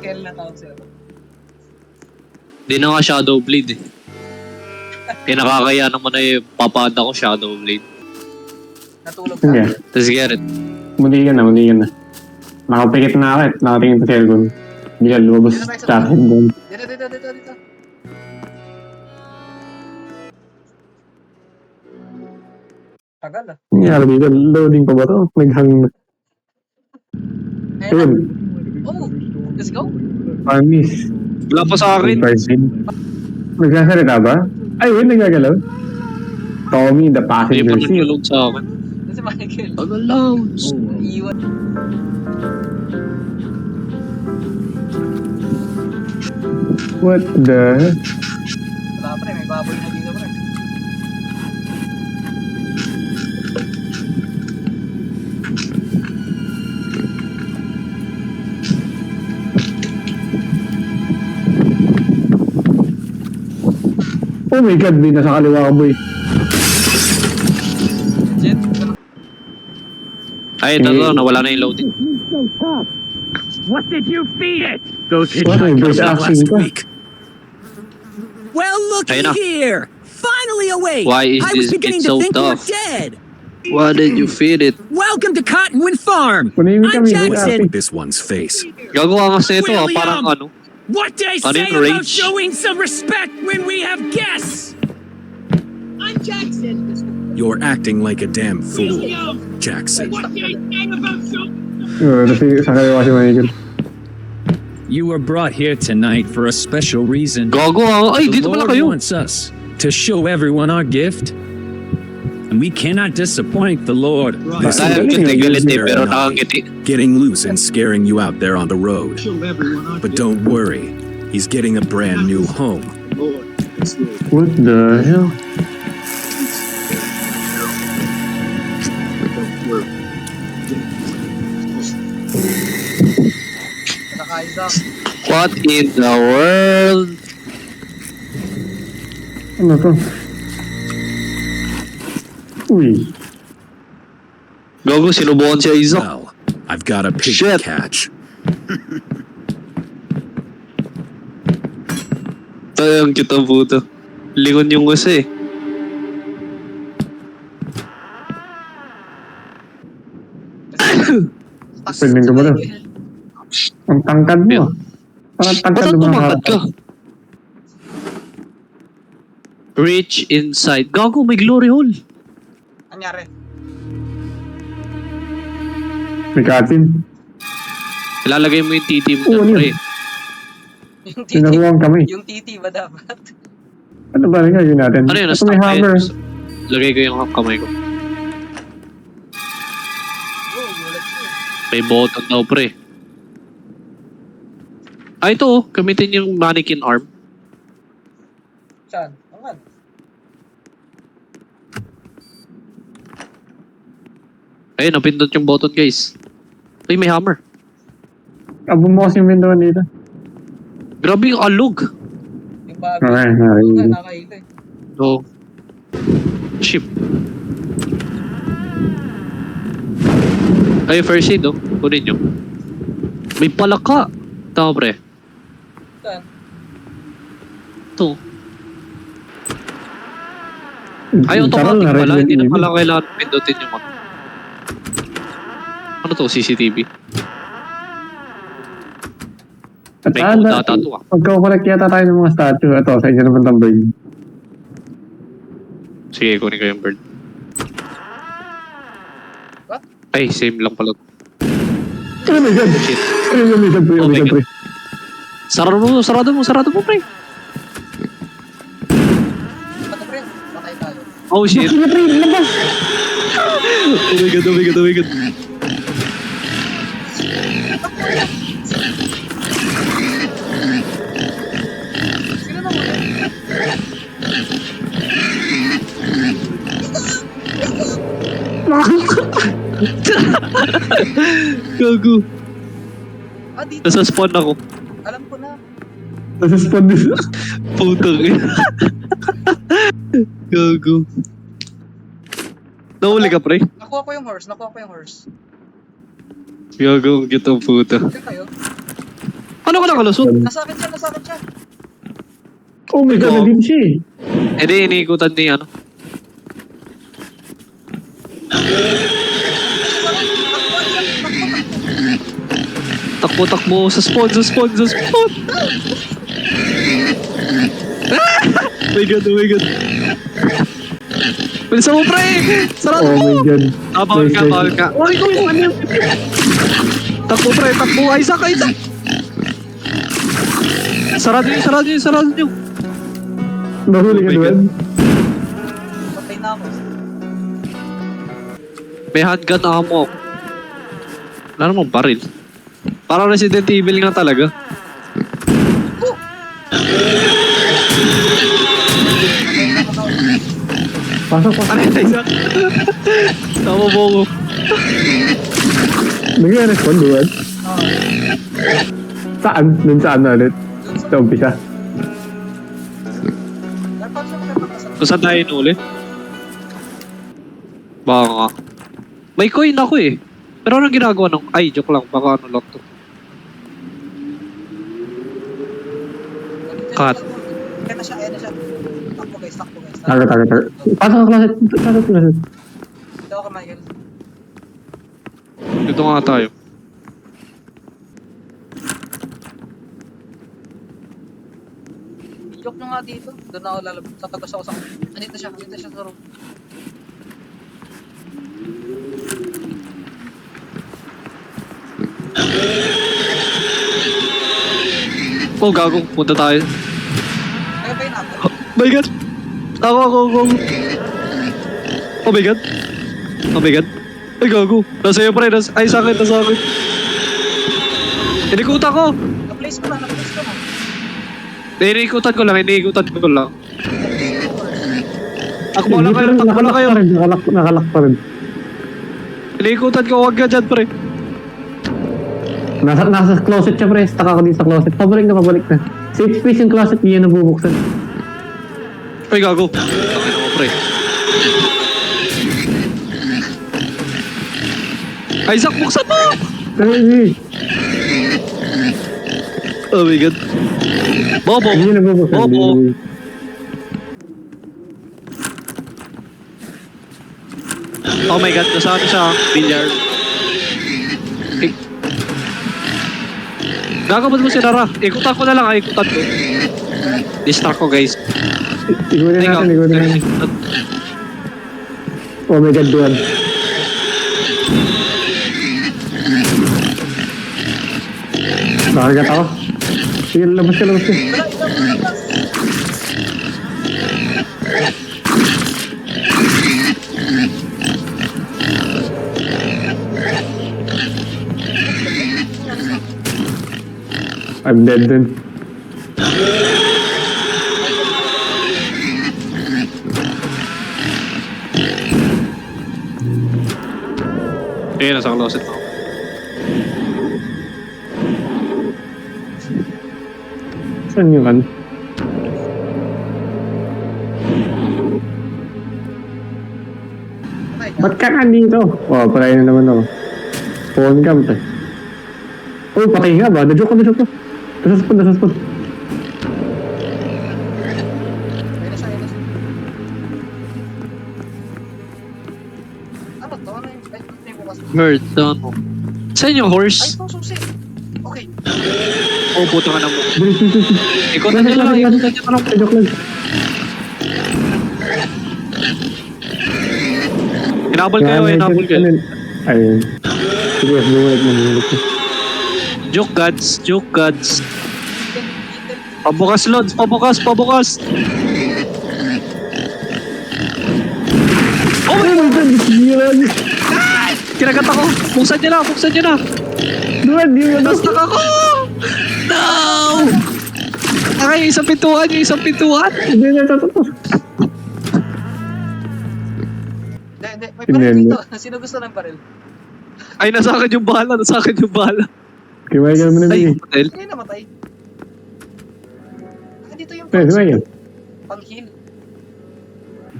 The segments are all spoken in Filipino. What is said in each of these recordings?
Michael na council. Di na nga Shadow Blade eh. Nakakaya naman na yung papada ko Shadow Blade. Natulog ka. Sige. Tapos Garrett. Muli ka na. Nakapikit na ako eh. Nakatingin sa cellphone. Hindi ka lumabas sa akin doon. Dito. Tagal ah. Nangyari dito. Loading pa ba ito? Naghang na. Ayun Yun. na. Oh, let's go. Panis. Wala pa sa akin. Nagsasalita ba? Ay, yun, nagagalaw. Tommy, the Hindi passenger pa seat. naglalog sa akin. Si Michael. Ano loud? Iwan. What the? Wala pre, may baboy na dito pre. Oh my God, may nasa kaliwa ka, boy. Jet. Ay, ito to. Nawala na yung loading. What did you feed it? Those What may voice hitchhikers acting last ka? week. Well, looky Ayun na. here. Finally awake. Why is I was this beginning kid to so think you were tough? dead. Why did you feed it? Welcome to Cottonwood Farm. Panahimik I'm kami, voice Jackson. acting. This one's face. Gagawa kasi ito ah. William! Parang ano. What did I Ano say yung about rage? showing some respect when we have guests? I'm Jackson. You're acting like a damn fool, William, Jackson. what did I say about showing? Sa kaliwa si Michael. You were brought here tonight for a special reason. Gago ah. Ay, The dito pala Lord kayo. wants us to show everyone our gift. And we cannot disappoint the Lord. This Tayo is galit eh, pero very naughty. nakangiti. Getting loose and scaring you out there on the road. But don't worry, he's getting a brand new home. What the hell? Nakakaisa. What in the world? Ano to? Uy. Gago, sinubukan si Isaac. Well, I've got a pig Shit. to catch. Tayo, ang cute ang puto. Lingon yung kasi eh. Pwede ka ba na? Ang tangkad mo ah. Parang tangkad Ba't mo tumakad ka? Reach inside. Gago, may glory hole. Anyari. May katin. Ilalagay mo yung titi mo Oo, dyan, ano pre. yun? Yung titi. Sinakuwang kami. Yung titi ba dapat? Ano ba rin gawin natin? Ano yun? Ito may hammer. Lagay ko yung kamay ko. Oh, gulat siya. May button daw, pre. Ah, ito oh. Gamitin yung mannequin arm. Saan? Angan. Ayun, napindot yung button, guys. Ay, may hammer. Bumukas yung window dito. Grabe yung alog. Yung bago. Okay, Oo nga, narinig. nakahila eh. So, ship. Ay, first aid, oh. Kunin nyo. May palaka. Tama, pre. Saan? Ito. Ay, automatic pala. Hindi na pala kailangan pindutin yung mga. Ano to? CCTV? May data to ah. Pagka-collect yata tayo ng mga statue. Ito, sa inyo naman ng bird. Sige, kunin ko yung bird. What? Ay, same lang pala. Oh my God! Shit. Ayun, may isang pre, Oh my may isang pre. Sarado mo, pre. Bato pre, patay tayo. Oh, shit. Sige pre, labas! Oh my God. Sino na muna? Gago. Ah, dito. Nasa spawn ako. Alam ko na. Nasa spawn dito. Putang ina. Gago. Nahuli ka, pre? Nakuha ko yung horse. Gago, ang cute ang puta. Sino kayo? Ano Paano ka nakalusot? Nasa akin siya. Oh my God, Ikaw. nandito siya eh. Eh di, iniikutan ni ano. Takbo sa spawn. Ah! Oh my God. Bilisan mo, pre! Sarado Oh mo! my God. Bawal ka. Ay, kung ano? Takbo, pre. Takbo. Isaac. Sarado nyo. Nahuli ka Oh my doon? Patay na ako. May handgun na mo ako. Wala namang baril. Parang Resident Evil nga talaga. Pasok. Ano yun, Isaac? Tama mo ko. Nag-respond doon? Saan? Dun saan na ulit? Sa umpisa. Dapat siya makapagkasal. Kung saan tayo nuli? Baka nga. May coin ako eh. Pero anong ginagawa ng... Ay, joke lang. Baka ano lang to. Cut. Ayan na siya. Takbo guys. Tago. Pasok ka closet. Dito ako, Michael. Dito nga tayo. Joke nyo nga dito. Doon ako lalabas. Tatagos ako sa... Andito siya sa room. Oh, gago. Punta tayo. Kaya ba yun ako? My God! Ako. Oh my God! Ay, gago. Nasa iyo, pre. Ay, sa akin. Inikutan ko. Na-place ko na. Inikutan ko lang. Takbo lang kayo. Nakalak pa rin. Inikutan ko. Huwag ka dyan, pre. Nasa closet siya, pre. Stuck ako dito sa closet. Pabalik na. Safe space yung closet, hindi yan nabubuksan. Ay, gago. Tangin mo, pre. Isaac, buksan mo! Ay, Oh my God. Bobo. hindi yan nabubuksan. Bobo. Oh my God, nasa ano siya? Billiard. Eh. Gago, ba't mo sinara? Ikutan ko na lang, ikutan ko. Distract ko, guys. Igunin Ay, natin. gago. Oh my God, duwan. Nakagat ako. Sige, labas ka. I'm dead then. Eh, nasa closet na ako. Saan yung ano? Ba't ka nandito? Oh, patay na naman ako. Phone cam, pre. Uy, patay nga ba? Na-joke ko. Nasaspod. Ayun na siya. Ano to? Ano yung... Ay, ano yung bukas? Bird, ano? Saan yung Ay, horse? ito, susi. Okay. Oh, puto ka na mo. Bilis. Ikutan niya lang. Joke lang. Hinabol kayo. Ayun. Sige, bumalik. Joke gods. Pabukas, Lods. Pabukas. Oh my God! Yun! Kinagat ako. Buksan niyo na. Duwan, di mo Nastak ako! No! Ay, isang pintuan. Hindi na tatapos. Hindi. May paril dito. Sino gusto ng paril? Ay, nasa akin yung bala. Kay Michael mo na Ay, bigay. hotel. Hindi namatay. Dito yung Si Michael. pang-heal.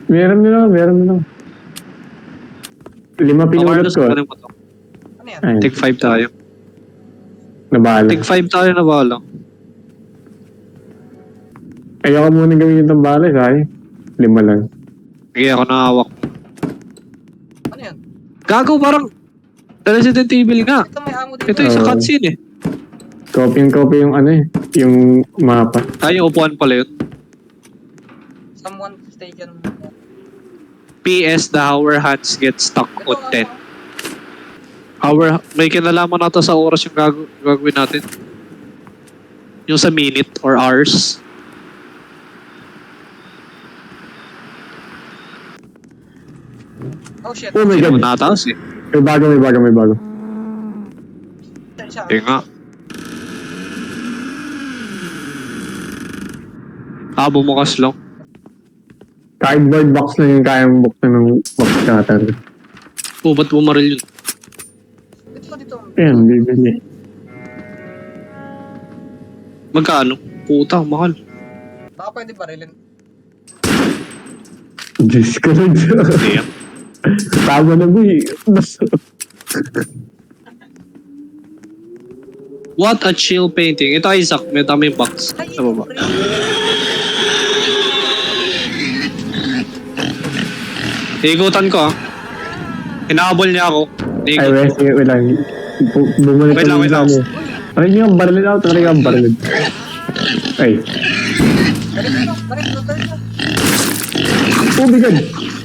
Meron na. 5 pinulot ko. Ano Ano yan? Ayun. Take 5 tayo. Nabala. Tig 5 tayo na bala. Ayoko muna gawin yung bala, say. 5 lang. Sige, ako nakahawak. Ano yan? Gago, parang Resident Evil nga. Ito may amo dito. Ito yung sa cutscene eh. Copy yung ano eh. Yung mapa. Ay, yung upuan pala yun. Someone taken. PS, the hour hands get stuck Ito, on 10. May kinalaman na to sa oras yung gagawin natin. Yung sa minute or hours. Oh shit. Oh my Hindi god. mo nataas eh. May bago. Siya. Hindi nga. Bumukas lang. Cardboard box na yung kayang buksan ng box cutter. Ba't bumaril yun? Dito. Ayan, bibili. Magkano? Puta, mahal. Baka pwede barilin. Diyos ko rin. Hindi yan. Tama na mo eh. What a chill painting. Ito Isaac, may tama yung box. Ay, Sa baba. pre. Ikutan ko ah. Inaabol niya ako. Ay, Iikot ko. wait lang. Bumalik Wait lang, wait lang. Try niyo ang baril out. Try ang baril. Ay. Barilin. Turn na. Oh my god.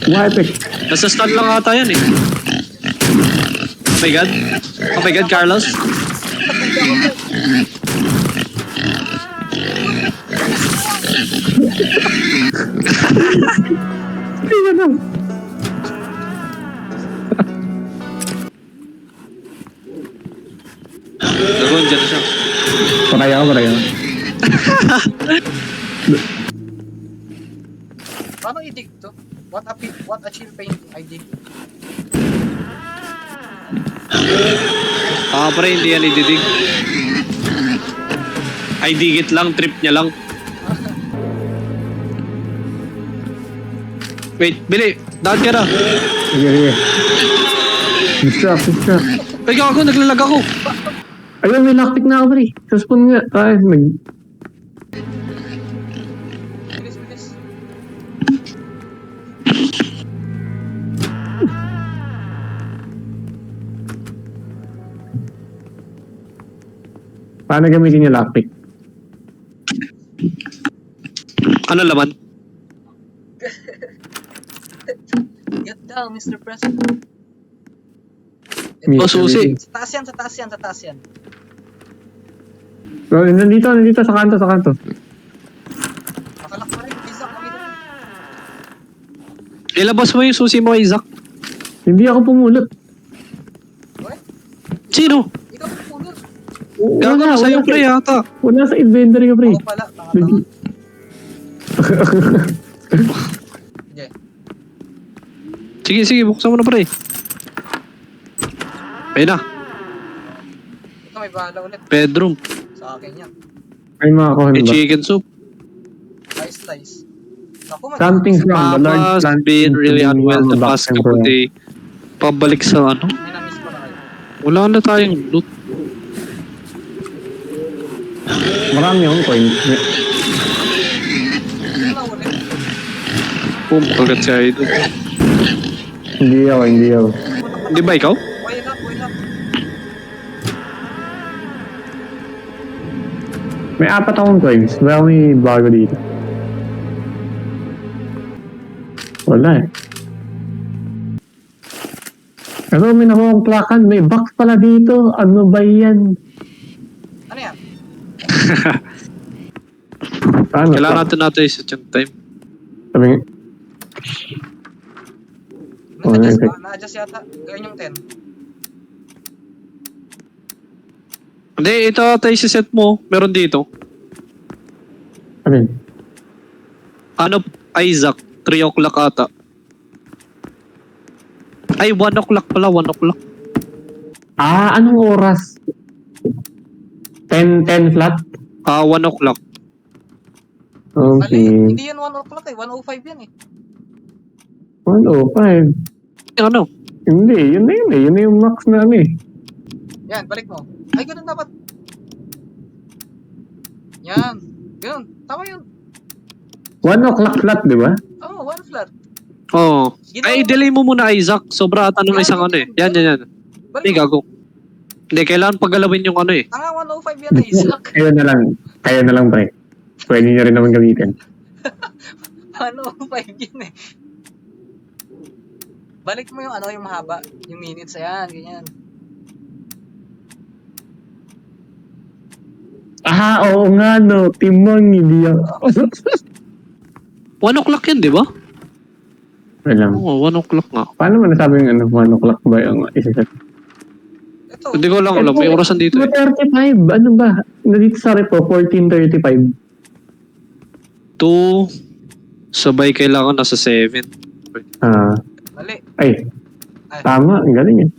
Wipe it. Nasa stand lang ata yan eh. Oh my god. Oh my god, Carlos. Tingnan lang. Naroon dyan siya. Patay ako. Paano i-dig to? What a chill painting I dig. Pre, hindi yan ididig. Ay, digit lang. Trip niya lang. Wait, Bili. Daan ka na. Sige. Distract. Ay, ako. Naglalag ako. Ayun, may lockpick na ako, pre. Sa spoon nga. Ay, Bilis. Paano gamitin yung lockpick? Ano laman? Get down, Mr. President. Oh, susi. Sa taas yan. Oh, nandito sa kanto. Nakalak pa rin. Isaac, kami doon. Ilabas mo yung susi mo, Isaac. Hindi ako pumulot. What? Sino? Ikaw pulot. Gago na sa'yo, pre, yata. Wala sa inventory ko, pre. Ako pala. Tanga. Sige, buksan mo na, pre. Ayun na. Ito may bahala ulit. Bedroom. Sa akin yan. Ay, mga kuhan May ba? chicken soup. Slice. Naku, Something's wrong. The Lord Mama's planned been really to bring unwell you the back past and couple forth. days. Pabalik sa ano? May na-miss pa na kayo. Wala na tayong loot. Marami akong coins. Ano na ulit? Kagat siya ito. Hindi ako. Hindi ba ikaw? Wait up. May 4 akong coins. Baka may bago dito. Wala eh. Pero may nakuha akong plakan. May box pala dito. Ano ba yan? Ano yan? Paano? Kailangan natin isa yung time. Sabi nga. Oh, Na-adjust okay. ba? Na-adjust yata. Gawin yung 10. Hindi, ito tayo si set mo. Meron dito. Sabi. Ano, Isaac? 3 o'clock ata. Ay, 1 o'clock pala. 1 o'clock. Anong oras? 10 flat? 1 o'clock. Mali. Okay. Hindi yan 1 o'clock eh. 1:05 yan eh. 1:05. Ano? Hindi, yun na yun eh. Yun na yung max na ano eh. Yan, balik mo. Ay, ganun dapat. Yan. Yun. Tama yun. 1 o'clock flat, di ba? Oh, one flat. Oo. Ay, delay mo muna, Isaac. Sobra ata ng isang ano eh. Yan. Hindi, gago. Hindi, kailangan paggalawin yung ano eh. Tanga 105 yan, Isaac. Kaya na lang, pre. Pwede nyo rin naman gamitin. 105 yun eh. Balik mo yung ano, yung mahaba. Yung minutes, ayan, ganyan. Oo nga, no. Timon, hindi yan. 1 o'clock yan, di ba? Wala lang. Oo, 1 o'clock nga. Paano mo nasabing 1 o'clock ba yung isa? Ito. Hindi ko lang alam. May orasan dito eh. 2:35. Ano ba? Nandito sa repo, 14:35. 2. Sabay kailangan nasa 7. Mali. Ay. Tama. Ang galing eh.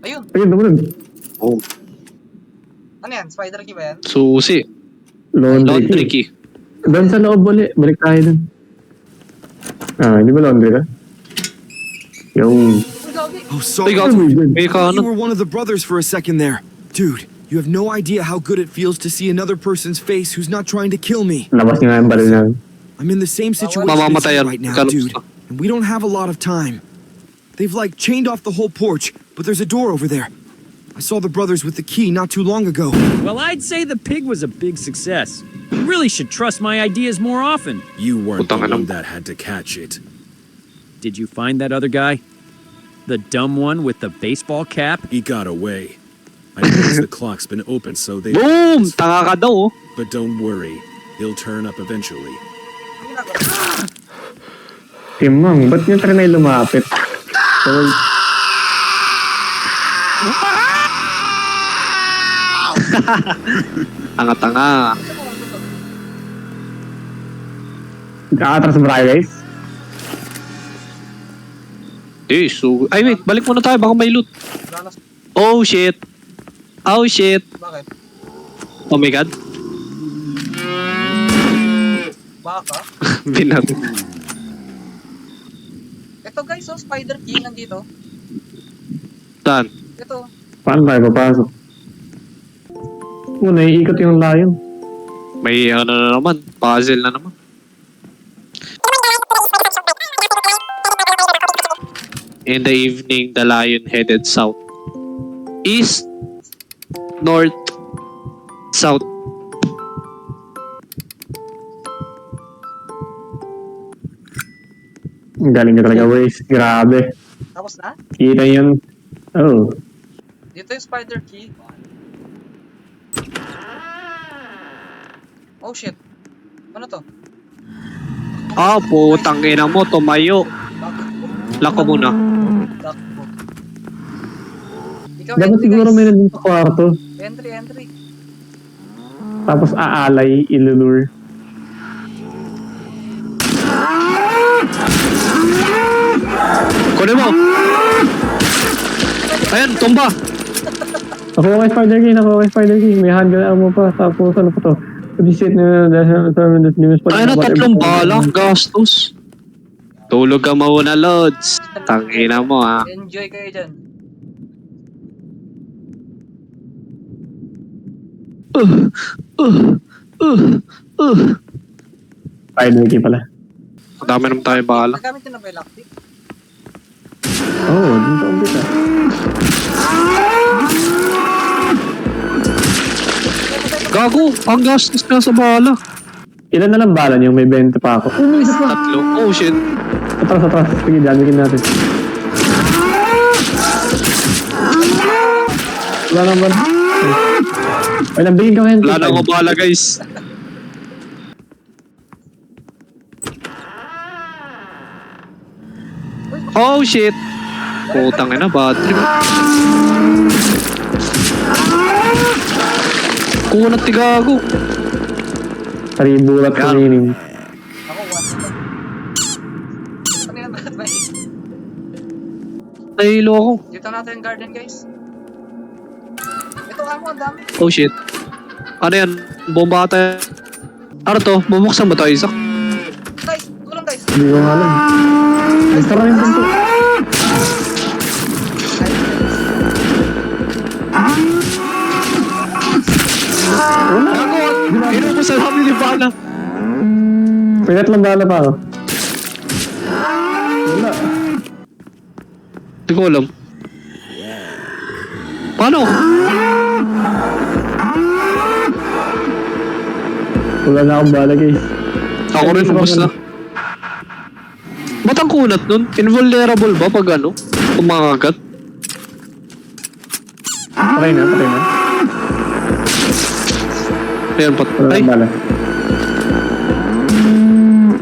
Ayun. Ayun, naman. Oh. Ano yan? Spider key ba yan? Susi. Laundry key. Key. Doon sa loob ulit. Balik tayo dun. Hindi ba laundry ka? Yung... Oh, Ay, sorry. gago. May ka You ano. were one of the brothers for a second there. Dude, you have no idea how good it feels to see another person's face who's not trying to kill me. Labas niya nga yung baril namin. I'm in the same situation as Mamamatayan. you right now, Kalap- dude. And we don't have a lot of time. They've like chained off the whole porch, but there's a door over there. I saw the brothers with the key not too long ago. Well, I'd say the pig was a big success. You really should trust my ideas more often. You weren't the Putang one ina. that had to catch it. Did you find that other guy? The dumb one with the baseball cap? He got away. I noticed the clock's been open, so they... Boom! Tanga ka daw oh. But don't worry. He'll turn up eventually. Timang, ba't niya trinay lumapit? So, Tanga-tanga. kakatras ba tayo, guys? So... Ay, wait. Balik muna tayo. Baka may loot. Wala na. Oh, shit. Oh, shit. Bakit? Oh my God. Baka? Binat. Ito guys, oh, spider key nandito. Saan? Ito. Paano tayo papasok? Naiikot yung lion. May ano na naman. Puzzle na naman. In the evening, the lion headed south. East, north, south. Ang galing ka talaga, Waze. Grabe. Tapos na? Kita yun. Oh. Dito yung spider key. Oh shit. Ano to? Ah, putang ina mo. Tumayo. Lako muna. Takbo. Ikaw Dapat entry siguro guys. may nandun sa kwarto. Entry. Tapos aalay, ilulure. Kunin mo. Ayan, tumba. Nakuha kay Spider King. May handgun ammo pa. Tapos ano pa to? Visit na Ay na, 3 bala. Gastos. Tulog ka muna, Lods. Tangina mo, ha. Enjoy kayo dyan. Spider King pala. Ang dami naman tayo bala. Nagamit ko na ba yung lockpick? Oh, dun sa umpisa. Gago, ang gastos ka sa bala. Ilan na lang bala niyo? May 20 pa ako. 3. Oh, shit. Atras. Sige, damigin natin. Wala nang bala. Ay, nabigin ka Henry. Wala na ako bala, guys. Oh, shit. Putang ina, bad trip. Kunat ti gago. Taribulat Yan. remaining. Ako, one. Ano yan? Bakit ba? Nahilo ako. Dito natin yung garden guys. Ito amo, ang dami. Oh, shit. Ano yan? Bomba ata. Ano to? Bumuksan ba to, Isaac? Guys, tulong guys. Hindi ko nga alam. Ay, tara yung pinto. Gago, sa namin ni Bala. May tatlong bala pa ako. Wala. Hindi ko alam. Paano? Wala na akong bala guys. Ako rin, ubos na. Ba't ang kunat nun? Invulnerable ba pag ano? Kumakagat? Patay na, patay na. Ayan, Wala patay. akong bala.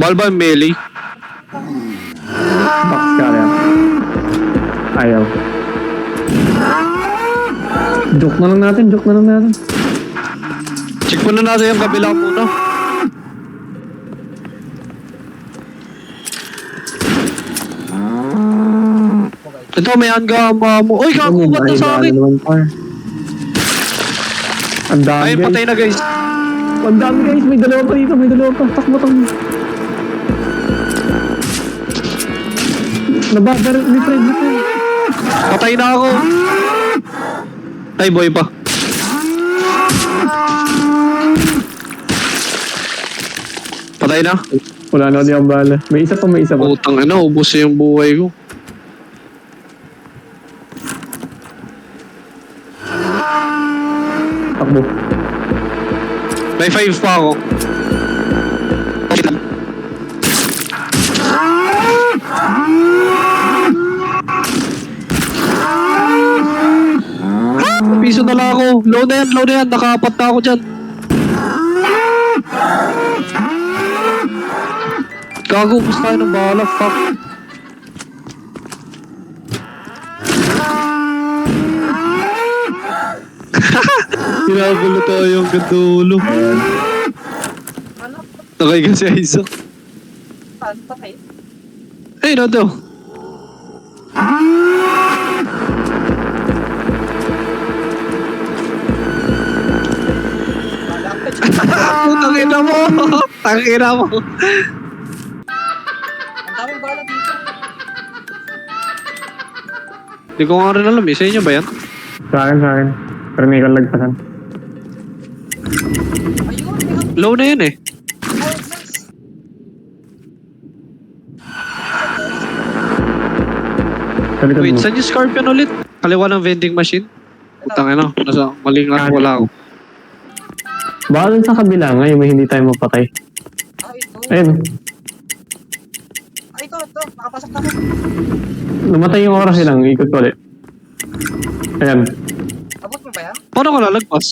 Mahal ba yung melee? Box carrier. Ayaw. Joke na lang natin, joke na lang natin. Check muna natin yung kabila muna. Ito, may hanggang mo. Uy, kakubat na sa akin. Ang dami Ay, guys. patay na guys. Ang dami guys, may dalawa pa dito, may dalawa pa. Takbo, takbo. Nababar, may friend, may friend. Patay na ako. Ay, boy pa. Patay na. Wala na di ang bala. May isa pa, may isa pa. Utang ina, ubos na yung buhay ko. Takbo. May 5 pa ako. Piso na lang ako. Low na yan. Nakaapat na ako dyan. Gago, gusto tayo ng bala. Fuck. Kinagulo tayo ang gandulo. Okay kasi Isaac. Paano patay? Ay, no daw. Putang ina mo! Tangina mo! Ang daming bala dito. Hindi ko nga rin alam eh. Sa inyo ba yan? Sa akin, sa akin. Pero may kalagpasan. Ayun, may hapon. Low na yan eh. Oh, nice. Sa likod Wait, mo. saan yung Scorpion ulit? Kaliwa ng vending machine? Putang ina. Nasa maling wala ako. Baka dun sa kabila nga, yung may hindi tayo mapatay. Ah, ito. Ayun. Ah, ito. Nakapasok na ako. Namatay yung oras nilang. Ikot ko ulit. Ayan. Abot mo ba yan? Paano ka lalagpas?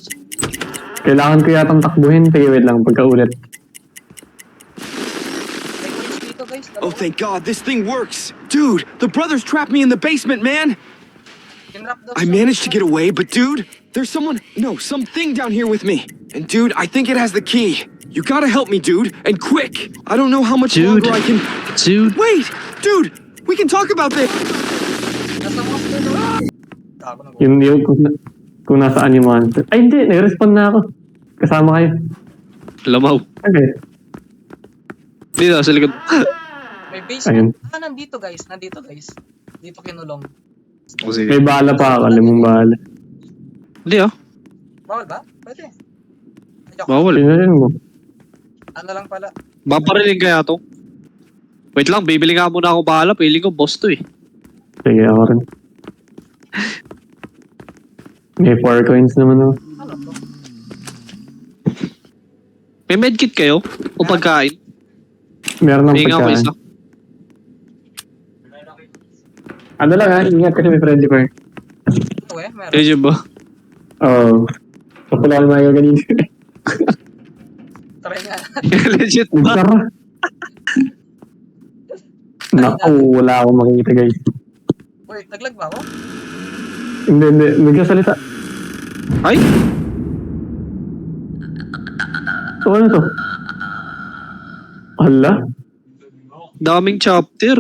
Kailangan ko yatang takbuhin. Sige, wait lang. Pagka-ulit. May coins dito, guys. Oh, thank God, this thing works. Dude, the brothers trapped me in the basement, man. Kinrap daw I siya. managed to get away, but dude, there's something down here with me. And dude, I think it has the key. You gotta help me, dude, and quick. I don't know how much Dude. longer I can... Dude. Wait, dude, we can talk about this. Nasa monster daw. Gago na. Yung kung nasaan yung monster. Ay, hindi. Nag-respond na ako. Kasama kayo. Lamaw. Okay. Dito, sa likod. May Ayun. basement. Ah, nandito, guys. Dito kinulong. O sige. May bala pa ako. Alam mong bala. Hindi ah. Bawal ba? Pwede. Joke. Bawal. Pinarin mo. Ano lang pala. Babariling kaya to? Wait lang, bibili nga muna ako bahala. Pili ko boss to eh. Sige, ako rin. May 4 coins naman ako. Ano to? May medkit kayo? O pagkain? Meron ng Hindi nga ako pagkain. isa. Ano lang ha, ingat kasi may friendly fire. Ito meron. Eh, ba? Oo. So, pala naman yung ganito. Try nga. Legit ba? Tara. Naku, wala akong makikita guys. Uy, naglag ba ako? Hindi. Nagsasalita. Ay! So, ano to? Hala? Daming chapter.